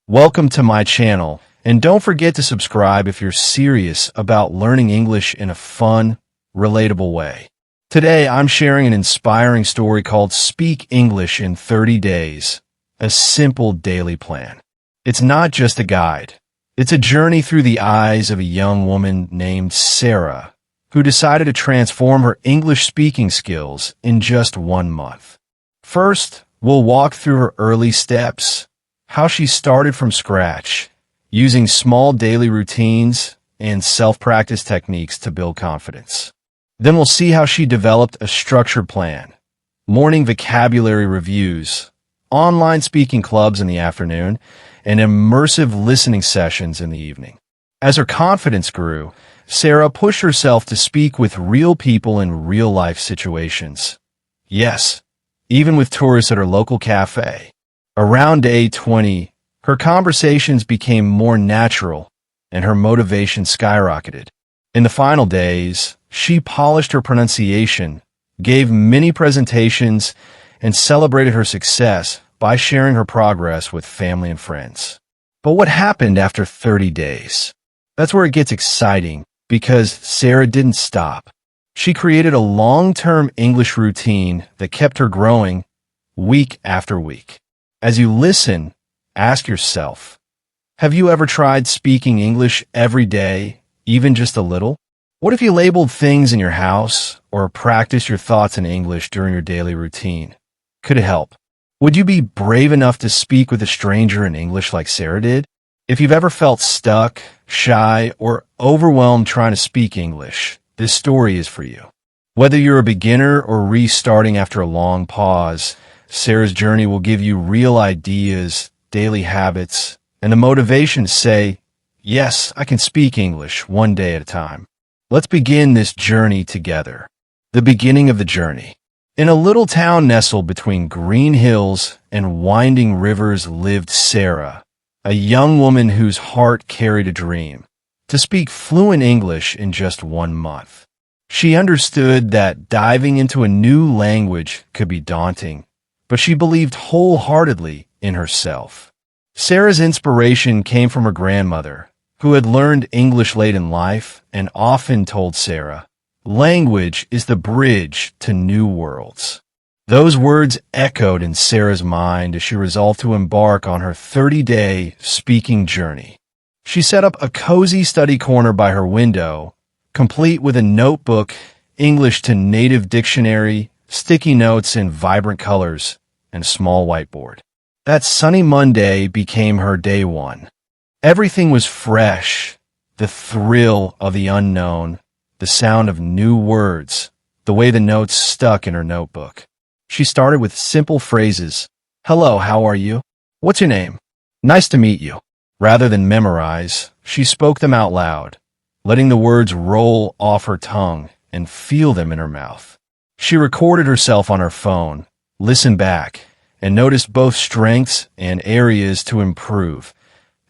Welcome to my channel, and don't forget to subscribe if you're serious about learning English in a fun, relatable way. Today, I'm sharing an inspiring story called Speak English in 30 Days, a simple daily plan. It's not just a guide. It's a journey through the eyes of a young woman named Sara, who decided to transform her English speaking skills in just 1 month. First, we'll walk through her early steps, how she started from scratch, using small daily routines and self-practice techniques to build confidence. Then we'll see how she developed a structured plan, morning vocabulary reviews, online speaking clubs in the afternoon, and immersive listening sessions in the evening. As her confidence grew, Sara pushed herself to speak with real people in real-life situations. Yes, even with tourists at her local cafe. Around day 20, her conversations became more natural and her motivation skyrocketed. In the final days, she polished her pronunciation, gave mini presentations, and celebrated her success by sharing her progress with family and friends. But what happened after 30 days? That's where it gets exciting, because Sara didn't stop. She created a long-term English routine that kept her growing week after week. As you listen, ask yourself, have you ever tried speaking English every day, even just a little? What if you labeled things in your house or practiced your thoughts in English during your daily routine? Could it help? Would you be brave enough to speak with a stranger in English like Sara did? If you've ever felt stuck, shy, or overwhelmed trying to speak English, this story is for you. Whether you're a beginner or restarting after a long pause, Sara's journey will give you real ideas, daily habits, and the motivation to say, yes, I can speak English one day at a time. Let's begin this journey together. The beginning of the journey. In a little town nestled between green hills and winding rivers lived Sara, a young woman whose heart carried a dream, to speak fluent English in just 1 month. She understood that diving into a new language could be daunting, but she believed wholeheartedly in herself. Sara's inspiration came from her grandmother, who had learned English late in life and often told Sara, "Language is the bridge to new worlds." Those words echoed in Sara's mind as she resolved to embark on her 30-day speaking journey. She set up a cozy study corner by her window, complete with a notebook, English to native dictionary, sticky notes in vibrant colors, and a small whiteboard. That sunny Monday became her day 1. Everything was fresh, the thrill of the unknown, the sound of new words, the way the notes stuck in her notebook. She started with simple phrases. Hello, how are you? What's your name? Nice to meet you. Rather than memorize, she spoke them out loud, letting the words roll off her tongue and feel them in her mouth. She recorded herself on her phone, listened back, and noticed both strengths and areas to improve,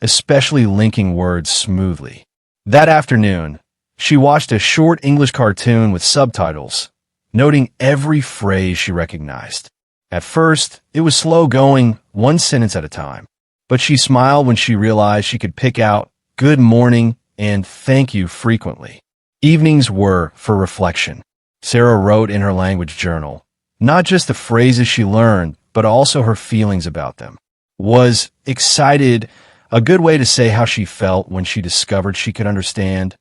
especially linking words smoothly. That afternoon, she watched a short English cartoon with subtitles, noting every phrase she recognized. At first, it was slow going, 1 sentence at a time, but she smiled when she realized she could pick out good morning and thank you frequently. Evenings were for reflection. Sara wrote in her language journal, not just the phrases she learned, but also her feelings about them. Was excited a good way to say how she felt when she discovered she could understand?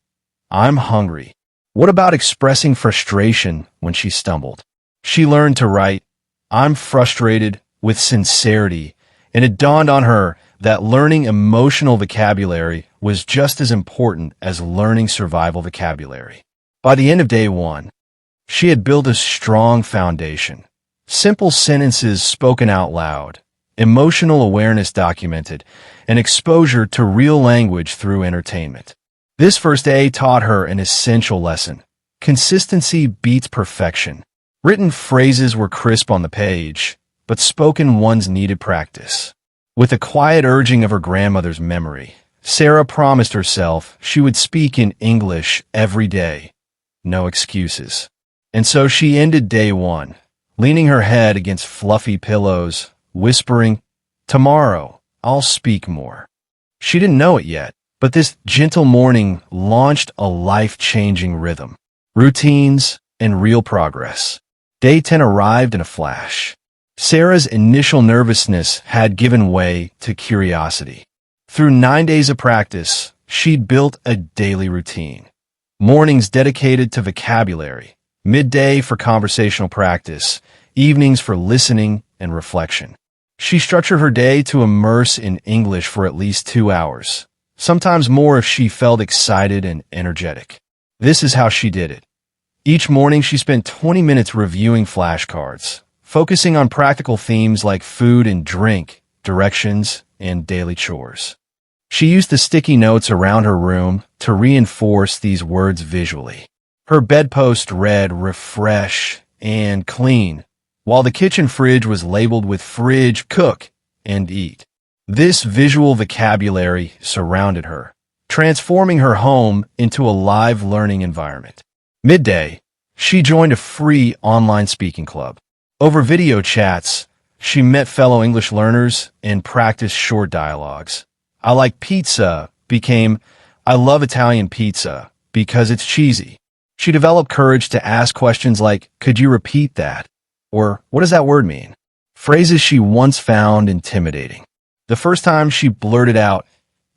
I'm hungry. What about expressing frustration when she stumbled? She learned to write, I'm frustrated, with sincerity, and it dawned on her that learning emotional vocabulary was just as important as learning survival vocabulary. By the end of day 1, she had built a strong foundation. Simple sentences spoken out loud, emotional awareness documented, and exposure to real language through entertainment. This first day taught her an essential lesson. Consistency beats perfection. Written phrases were crisp on the page, but spoken ones needed practice. With a quiet urging of her grandmother's memory, Sara promised herself she would speak in English every day. No excuses. And so she ended day 1, leaning her head against fluffy pillows, whispering, tomorrow, I'll speak more. She didn't know it yet, but this gentle morning launched a life-changing rhythm, routines, and real progress. Day 10 arrived in a flash. Sarah's initial nervousness had given way to curiosity. Through 9 days of practice, she'd built a daily routine. Mornings dedicated to vocabulary, midday for conversational practice, evenings for listening and reflection. She structured her day to immerse in English for at least 2 hours, sometimes more if she felt excited and energetic. This is how she did it. Each morning she spent 20 minutes reviewing flashcards, focusing on practical themes like food and drink, directions, and daily chores. She used the sticky notes around her room to reinforce these words visually. Her bedpost read refresh and clean, while the kitchen fridge was labeled with fridge, cook, and eat. This visual vocabulary surrounded her, transforming her home into a live learning environment. Midday, she joined a free online speaking club. Over video chats, she met fellow English learners and practiced short dialogues. I like pizza became, I love Italian pizza because it's cheesy. She developed courage to ask questions like, could you repeat that? Or, what does that word mean? Phrases she once found intimidating. The first time she blurted out,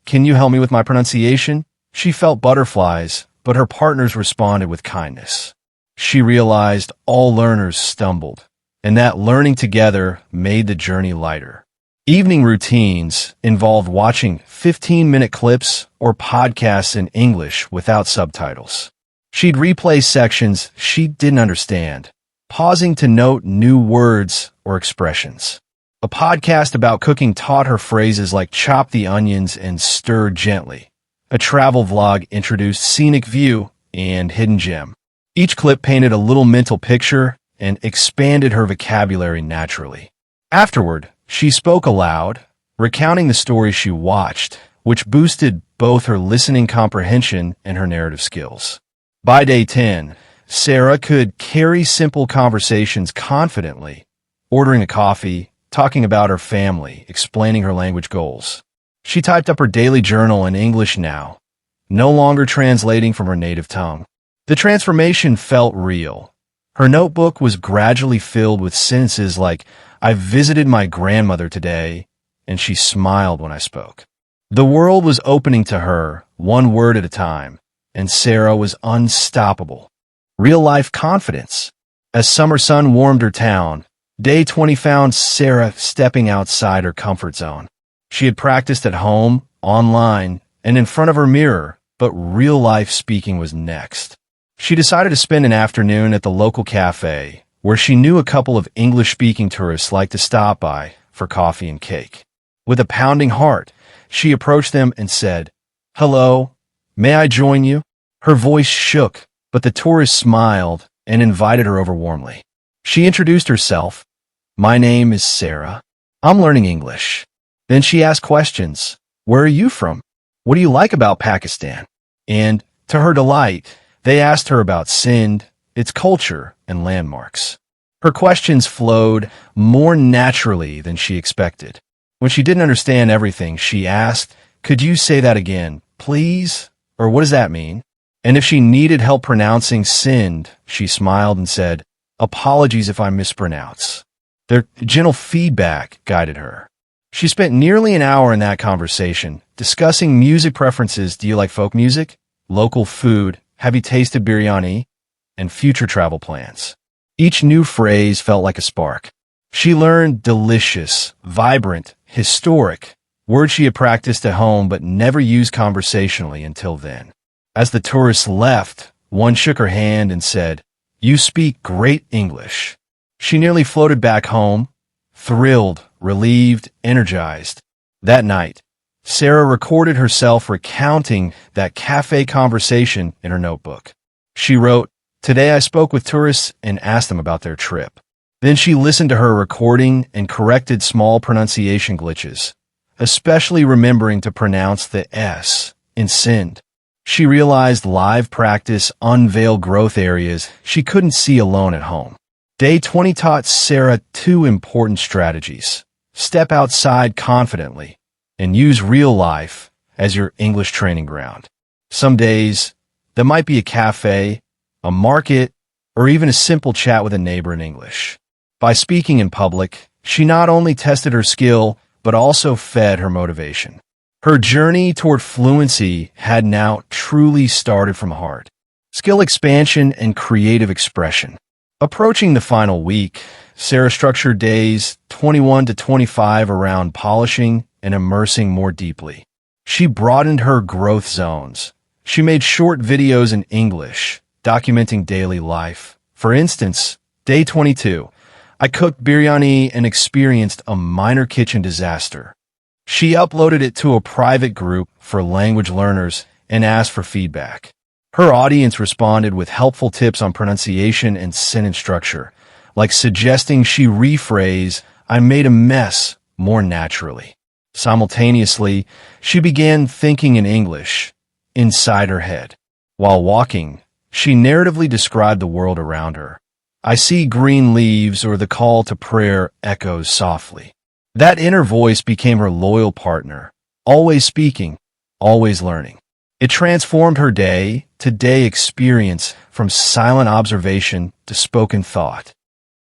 can you help me with my pronunciation? She felt butterflies, but her partners responded with kindness. She realized all learners stumbled, and that learning together made the journey lighter. Evening routines involved watching 15-minute clips or podcasts in English without subtitles. She'd replay sections she didn't understand, pausing to note new words or expressions. A podcast about cooking taught her phrases like chop the onions and stir gently. A travel vlog introduced scenic view and hidden gem. Each clip painted a little mental picture and expanded her vocabulary naturally. Afterward, she spoke aloud, recounting the stories she watched, which boosted both her listening comprehension and her narrative skills. By day 10, Sara could carry simple conversations confidently, ordering a coffee, talking about her family, explaining her language goals. She typed up her daily journal in English now, no longer translating from her native tongue. The transformation felt real. Her notebook was gradually filled with sentences like, I visited my grandmother today, and she smiled when I spoke. The world was opening to her, one word at a time, and Sara was unstoppable. Real-life confidence. As summer sun warmed her town, day 20 found Sara stepping outside her comfort zone. She had practiced at home, online, and in front of her mirror, but real-life speaking was next. She decided to spend an afternoon at the local cafe, where she knew a couple of English-speaking tourists liked to stop by for coffee and cake. With a pounding heart, she approached them and said, hello, may I join you? Her voice shook, but the tourist smiled and invited her over warmly. She introduced herself. My name is Sara. I'm learning English. Then she asked questions. Where are you from? What do you like about Pakistan? And, to her delight, they asked her about Sindh, its culture, and landmarks. Her questions flowed more naturally than she expected. When she didn't understand everything, she asked, could you say that again, please? Or what does that mean? And if she needed help pronouncing Sindh, she smiled and said, apologies if I mispronounce. Their gentle feedback guided her. She spent nearly an hour in that conversation, discussing music preferences. Do you like folk music? Local food? Have you tasted biryani? And future travel plans. Each new phrase felt like a spark. She learned delicious, vibrant, historic, words she had practiced at home but never used conversationally until then. As the tourists left, one shook her hand and said, you speak great English. She nearly floated back home, thrilled, relieved, energized. That night, Sara recorded herself recounting that cafe conversation in her notebook. She wrote, today I spoke with tourists and asked them about their trip. Then she listened to her recording and corrected small pronunciation glitches, especially remembering to pronounce the S in Sindh. She realized live practice unveiled growth areas she couldn't see alone at home. Day 20 taught Sara two important strategies. Step outside confidently, and use real life as your English training ground. Some days, that might be a cafe, a market, or even a simple chat with a neighbor in English. By speaking in public, she not only tested her skill, but also fed her motivation. Her journey toward fluency had now truly started from heart. Skill expansion and creative expression. Approaching the final week, Sara structured days 21 to 25 around polishing and immersing more deeply. She broadened her growth zones. She made short videos in English, documenting daily life. For instance, day 22, I cooked biryani and experienced a minor kitchen disaster. She uploaded it to a private group for language learners and asked for feedback. Her audience responded with helpful tips on pronunciation and sentence structure, like suggesting she rephrase, "I made a mess," more naturally. Simultaneously, she began thinking in English, inside her head. While walking, she narratively described the world around her. "I see green leaves," or the call to prayer echoes softly. That inner voice became her loyal partner, always speaking, always learning. It transformed her day-to-day experience from silent observation to spoken thought.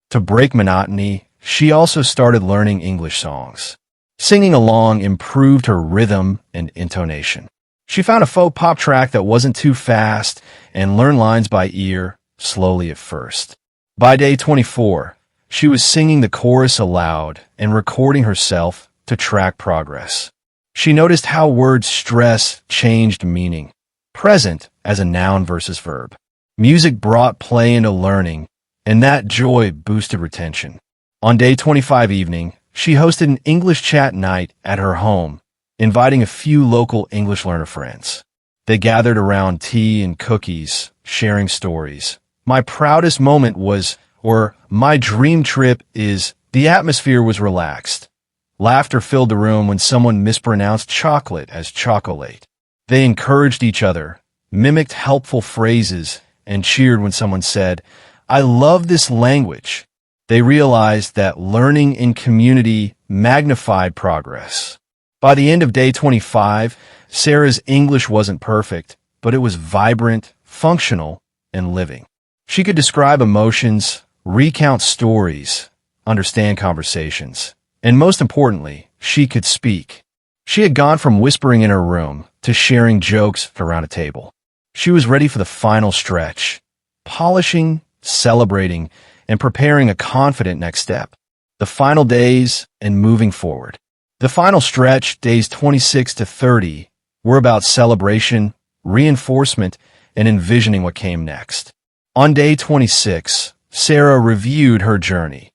To break monotony, she also started learning English songs. Singing along improved her rhythm and intonation. She found a folk pop track that wasn't too fast and learned lines by ear, slowly at first. By day 24, she was singing the chorus aloud and recording herself to track progress. She noticed how word stress changed meaning. Present as a noun versus verb. Music brought play into learning, and that joy boosted retention. On day 25 evening, she hosted an English chat night at her home, inviting a few local English learner friends. They gathered around tea and cookies, sharing stories. My proudest moment was, or my dream trip is, the atmosphere was relaxed. Laughter filled the room when someone mispronounced chocolate as chocolate. They encouraged each other, mimicked helpful phrases, and cheered when someone said, "I love this language." They realized that learning in community magnified progress. By the end of day 25, Sara's English wasn't perfect, but it was vibrant, functional, and living. She could describe emotions, recount stories, understand conversations, and most importantly, she could speak. She had gone from whispering in her room to sharing jokes around a table. She was ready for the final stretch, polishing, celebrating, and preparing a confident next step. The final days and moving forward. The final stretch, days 26 to 30, were about celebration, reinforcement, and envisioning what came next. On day 26, Sara reviewed her journey,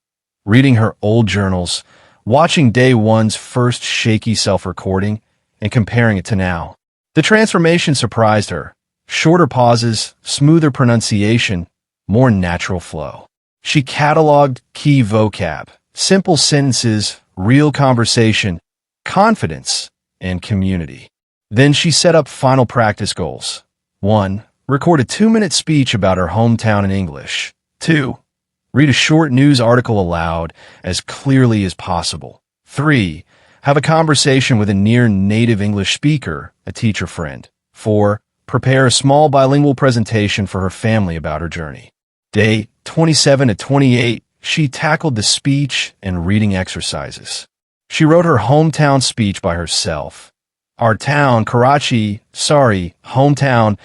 reading her old journals, watching day one's first shaky self-recording, and comparing it to now. The transformation surprised her. Shorter pauses, smoother pronunciation, more natural flow. She cataloged key vocab, simple sentences, real conversation, confidence, and community. Then she set up final practice goals. 1. Record a 2-minute speech about her hometown in English. 2. Read a short news article aloud as clearly as possible. 3. Have a conversation with a near native English speaker, a teacher friend. 4. Prepare a small bilingual presentation for her family about her journey. Day 27 to 28, she tackled the speech and reading exercises. She wrote her hometown speech by herself. Our town, Karachi, hometown,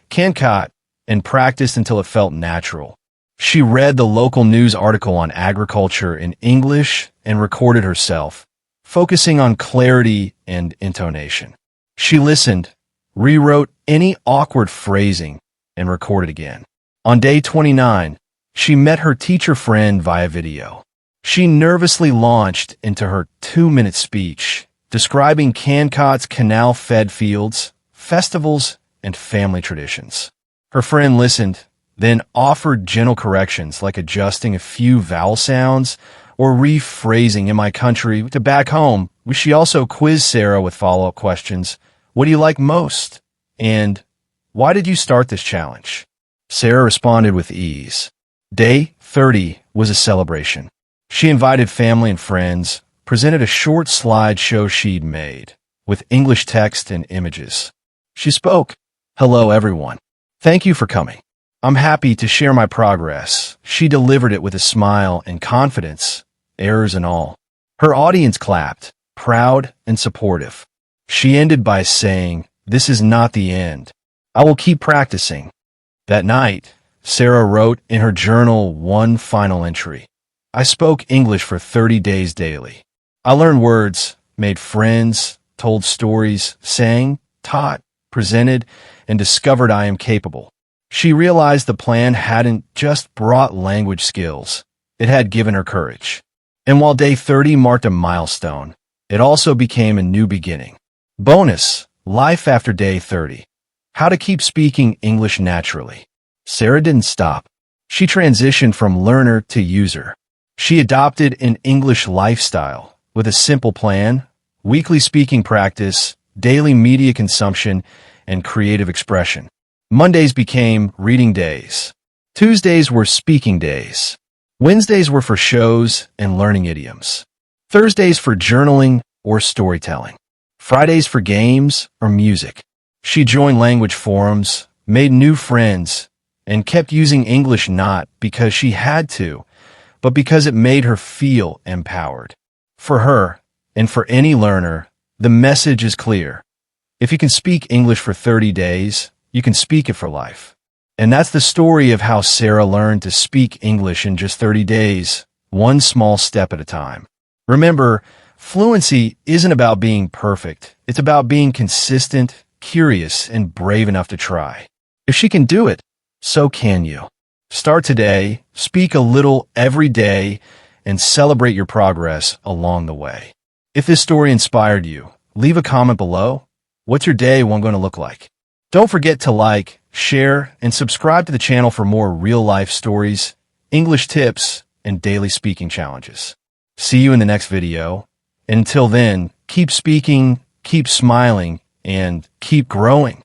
Kankat, and practiced until it felt natural. She read the local news article on agriculture in English and recorded herself, focusing on clarity and intonation. She listened, rewrote any awkward phrasing, and recorded again. On day 29, she met her teacher friend via video. She nervously launched into her 2-minute speech, describing Kankat's canal-fed fields, festivals, and family traditions. Her friend listened, then offered gentle corrections like adjusting a few vowel sounds or rephrasing "in my country" to "back home." She also quizzed Sara with follow-up questions. What do you like most? And why did you start this challenge? Sara responded with ease. Day 30 was a celebration. She invited family and friends, presented a short slideshow she'd made, with English text and images. She spoke, "Hello, everyone. Thank you for coming. I'm happy to share my progress." She delivered it with a smile and confidence, errors and all. Her audience clapped, proud and supportive. She ended by saying, "This is not the end. I will keep practicing." That night, Sara wrote in her journal one final entry. "I spoke English for 30 days daily. I learned words, made friends, told stories, sang, taught, presented, and discovered I am capable." She realized the plan hadn't just brought language skills, it had given her courage. And while day 30 marked a milestone, it also became a new beginning. Bonus: life after day 30. How to keep speaking English naturally. Sara didn't stop. She transitioned from learner to user. She adopted an English lifestyle with a simple plan: weekly speaking practice, daily media consumption, and creative expression. Mondays became reading days. Tuesdays were speaking days. Wednesdays were for shows and learning idioms. Thursdays for journaling or storytelling. Fridays for games or music. She joined language forums, made new friends, and kept using English not because she had to, but because it made her feel empowered. For her, and for any learner, the message is clear. If you can speak English for 30 days, you can speak it for life. And that's the story of how Sara learned to speak English in just 30 days, one small step at a time. Remember, fluency isn't about being perfect. It's about being consistent, curious, and brave enough to try. If she can do it, so can you. Start today, speak a little every day, and celebrate your progress along the way. If this story inspired you, leave a comment below. What's your day one going to look like? Don't forget to like, share, and subscribe to the channel for more real-life stories, English tips, and daily speaking challenges. See you in the next video. Until then, keep speaking, keep smiling, and keep growing.